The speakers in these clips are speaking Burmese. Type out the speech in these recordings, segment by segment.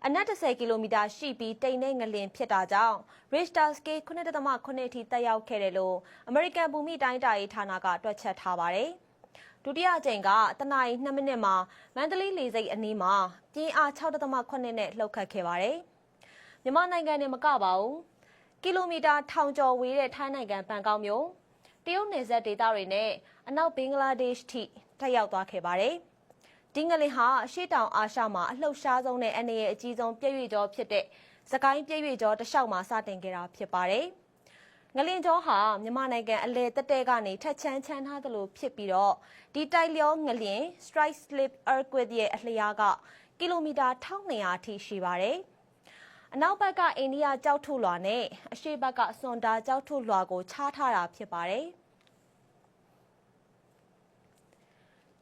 အနက်10ကီလိုမီတာရှိပြီးတိမ်နဲ့ငလင်ဖြစ်တာကြောင့် Richter scale 9.7 အထိတက်ရောက်ခဲ့တယ်လို့အမေရိကန်ဘူမိတိုင်းတာရေးဌာနကတွက်ချက်ထားပါတယ်။ဒုတိယအကြိမ်ကတနာရီ2မိနစ်မှာမန္တလေးလေဆိပ်အနီးမှာပြင်းအား 6.8 နဲ့လှုပ်ခတ်ခဲ့ပါတယ်။မြန်မာနိုင်ငံနဲ့မကပါဘူး။ကီလိုမီတာထောင်ကျော်ဝေးတဲ့ထိုင်းနိုင်ငံဘန်ကောက်မြို့တရုတ်နယ်စပ်ဒေသတွေနဲ့အနောက်ဘင်္ဂလားဒေ့ရှ်ထိတက်ရောက်သွားခဲ့ပါတယ်။ဒီငလင်ဟာအရှေ့တောင်အာရှမှာအလှုပ်ရှားဆုံးနဲ့အနေရဲ့အကြီးဆုံးပြည့်ရွေ့ကြောဖြစ်တဲ့စကိုင်းပြည့်ရွေ့ကြောတစ်လျှောက်မှာစတင်ခဲ့တာဖြစ်ပါတယ်။ငလင်ကြောဟာမြန်မာနိုင်ငံအလဲတက်တဲကနေထက်ချမ်းချမ်းထားသလိုဖြစ်ပြီးတော့ဒီတိုက်လျောငလင် Strike Slip Earthquake ရဲ့အလျားကကီလိုမီတာ1200အထိရှိပါတယ်။အနောက်ဘက်ကအိန္ဒိယကြောက်ထုလွှာနဲ့အရှေ့ဘက်ကစွန်ဒါကြောက်ထုလွှာကိုခြားထားတာဖြစ်ပါတယ်။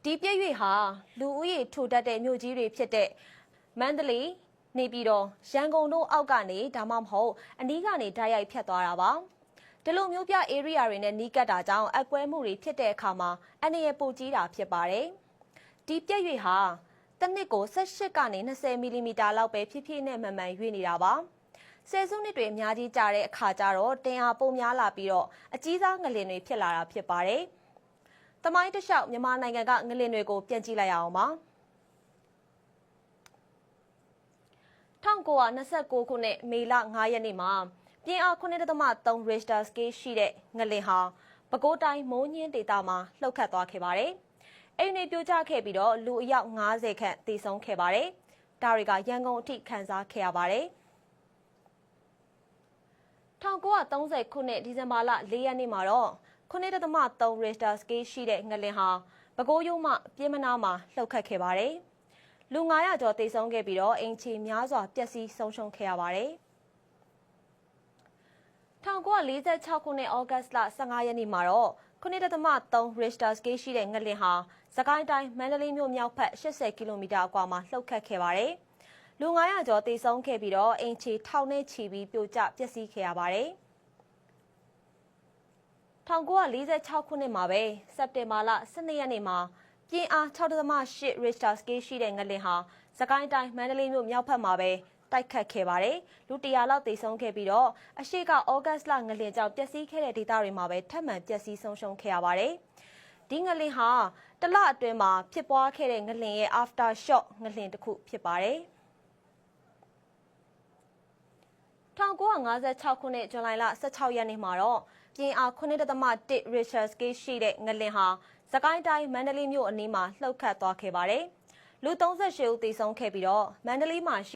ဒီပြည့်ရွေ့ဟာလူဦးရေထူထပ်တဲ့မြို့ကြီးတွေဖြစ်တဲ့မန္တလေးနေပြည်တော်ရန်ကုန်တို့အောက်ကနေဒါမှမဟုတ်အနီးကနေဓာတ်ရိုက်ဖြတ်သွားတာပါဒီလိုမျိုးပြ area တွေနဲ့နီးကပ်တာကြောင့်အကွဲမှုတွေဖြစ်တဲ့အခါမှာအနေရပိုကြီးတာဖြစ်ပါတယ်ဒီပြည့်ရွေ့ဟာတစ်နှစ်ကို18ကနေ20မီလီမီတာလောက်ပဲဖြည်းဖြည်းနဲ့မှန်မှန်ရွေ့နေတာပါဆယ်စုနှစ်တွေအများကြီးကြာတဲ့အခါကျတော့တင်အားပိုများလာပြီးတော့အကြီးစားငလင်တွေဖြစ်လာတာဖြစ်ပါတယ်သမိုင်းတလျှောက်မြန်မာနိုင်ငံကငလင်တွေကိုပြန်ကြည့်လိုက်ရအောင်ပါ1929ခုနှစ်မေလ9ရက်နေ့မှာပြင်းအား 9.3 Richter scale ရှိတဲ့ငလင်ဟာပဲခူးတိုင်းမိုးညင်းဒေသမှာလှုပ်ခတ်သွားခဲ့ပါတယ်။အိမ်တွေပြိုကျခဲ့ပြီးတော့လူအယောက်50ခန့်သေဆုံးခဲ့ပါတယ်။ဒါတွေကရန်ကုန်အထိခန်းစားခဲ့ရပါတယ်။1930ခုနှစ်ဒီဇင်ဘာလ4ရက်နေ့မှာတော့9.3 Richter scale ရှိတဲ့ငလင်ဟာပဲခူးရိုးမှပြင်းမနာမှာလှုပ်ခတ်ခဲ့ပါတယ်။လူ900ကျော်သေဆုံးခဲ့ပြီးတော့အိမ်ခြေများစွာပျက်စီးဆုံးရှုံးခဲ့ရပါတယ်။1946ခုနှစ်ဩဂတ်လ15ရက်နေ့မှာတော့9.3 Richter scale ရှိတဲ့ငလင်ဟာစကိုင်းတိုင်းမန္တလေးမြို့မြောက်ဘက်80ကီလိုမီတာအကွာမှာလှုပ်ခတ်ခဲ့ပါတယ်။လူ900ကျော်သေဆုံးခဲ့ပြီးတော့အိမ်ခြေထောင်နဲ့ချီပြီးပြိုကျပျက်စီးခဲ့ရပါတယ်။1946ခုနှစ်မှာပဲစက်တင်ဘာလ12ရက်နေ့မှာပြင်းအား 6.8 Richter scale ရှိတဲ့ငလင်ဟာစကိုင်းတိုင်းမန္တလေးမြို့မြောက်ဘက်မှာပဲတိုက်ခတ်ခဲ့ပါတယ်။လူ100လောက်သေဆုံးခဲ့ပြီးတော့အရှိကဩဂတ်လငလင်ကြောင့်ပျက်စီးခဲ့တဲ့ဒေသတွေမှာပဲထပ်မံပျက်စီးဆုံးရှုံးခဲ့ရပါတယ်။ဒီငလင်ဟာတလအတွင်းမှာဖြစ်ပွားခဲ့တဲ့ငလင်ရဲ့ after shock ငလင်တစ်ခုဖြစ်ပါတယ်။1956ခုနှစ်ဇွန်လ16ရက်နေ့မှာတော့ပြင်းအား 9.1 Richter scale ရှိတဲ့ငလင်ဟာစကိုင်းတိုင်းမန္တလေးမြို့အနီးမှာလှုပ်ခတ်သွားခဲ့ပါတယ်။လူ38ဦးသေဆုံးခဲ့ပြီးတော့မန္တလေးမှာရှိ